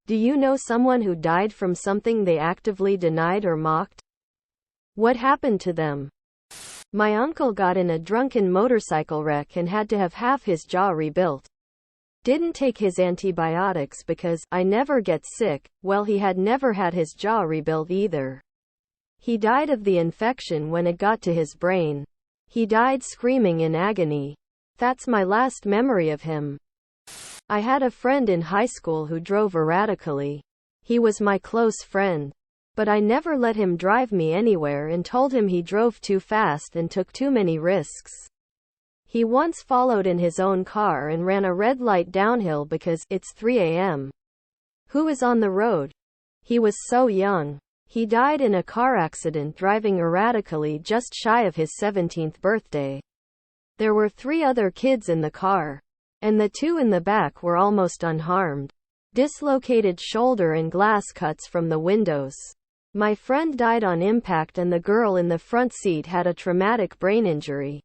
Do you know someone who died from something they actively denied or mocked? What happened to them? My uncle got in a drunken motorcycle wreck and had to have half his jaw rebuilt. Didn't take his antibiotics because I never get sick. Well, he had never had his jaw rebuilt either. He died of the infection when it got to his brain. He died screaming in agony. That's my last memory of him. I had a friend in high school who drove erratically. He was my close friend. But I never let him drive me anywhere and told him he drove too fast and took too many risks. He once followed in his own car and ran a red light downhill because it's 3 a.m. Who is on the road? He was so young. He died in a car accident driving erratically just shy of his 17th birthday. There were 3 other kids in the car, and the 2 in the back were almost unharmed. Dislocated shoulder and glass cuts from the windows. My friend died on impact and the girl in the front seat had a traumatic brain injury.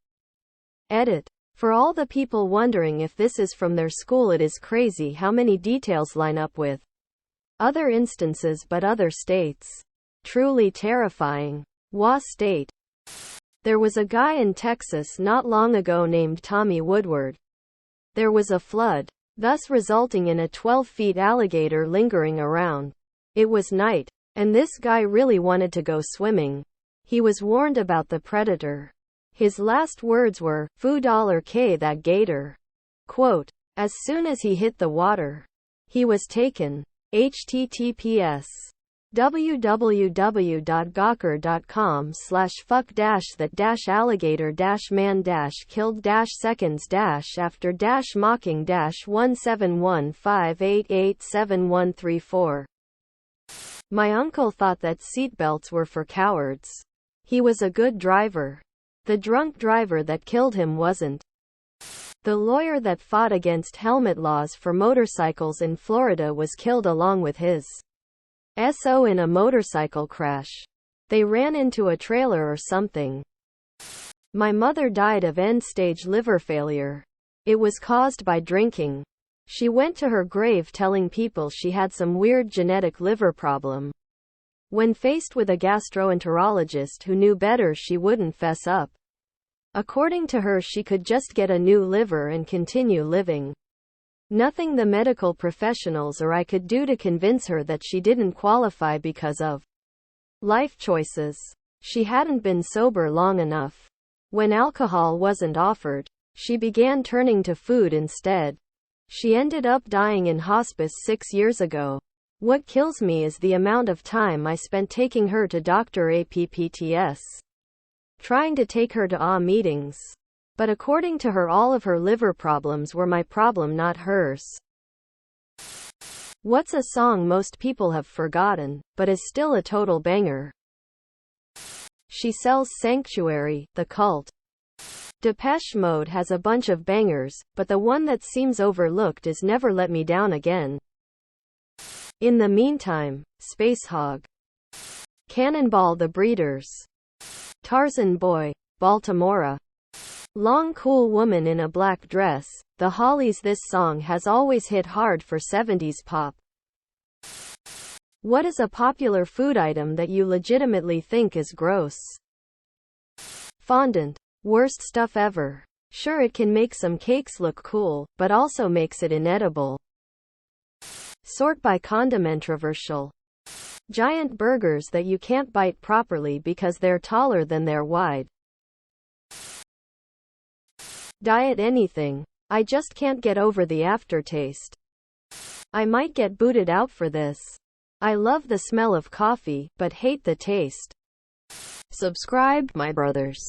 Edit. For all the people wondering if this is from their school, it is crazy how many details line up with other instances but other states. Truly terrifying. WA State. There was a guy in Texas not long ago named Tommy Woodward. There was a flood, thus resulting in a 12-foot alligator lingering around. It was night, and this guy really wanted to go swimming. He was warned about the predator. His last words were, $4K that gator. Quote, as soon as he hit the water, he was taken. https www.gawker.com/fuck-that-alligator-man-killed-seconds-after-mocking-171588734. My uncle thought that seatbelts were for cowards. He was a good driver. The drunk driver that killed him wasn't. The lawyer that fought against helmet laws for motorcycles in Florida was killed along with his SO in a motorcycle crash. They ran into a trailer or something. My mother died of end-stage liver failure. It was caused by drinking. She went to her grave telling people she had some weird genetic liver problem. When faced with a gastroenterologist who knew better, she wouldn't fess up. According to her, she could just get a new liver and continue living. Nothing the medical professionals or I could do to convince her that she didn't qualify because of life choices. She hadn't been sober long enough. When alcohol wasn't offered, she began turning to food instead. She ended up dying in hospice 6 years ago. What kills me is the amount of time I spent taking her to Dr. Appts. Trying to take her to meetings. But according to her, all of her liver problems were my problem, not hers. What's a song most people have forgotten, but is still a total banger? She Sells Sanctuary, The Cult. Depeche Mode has a bunch of bangers, but the one that seems overlooked is Never Let Me Down Again. In the Meantime, Spacehog. Cannonball the Breeders. Tarzan Boy, Baltimora. Long Cool Woman in a Black Dress, The Hollies. This song has always hit hard for 70s pop. What is a popular food item that you legitimately think is gross? Fondant. Worst stuff ever. Sure, it can make some cakes look cool, but also makes it inedible. Sort by condimentroversial. Giant burgers that you can't bite properly because they're taller than they're wide. Diet anything. I just can't get over the aftertaste. I might get booted out for this. I love the smell of coffee, but hate the taste. Subscribe, my brothers.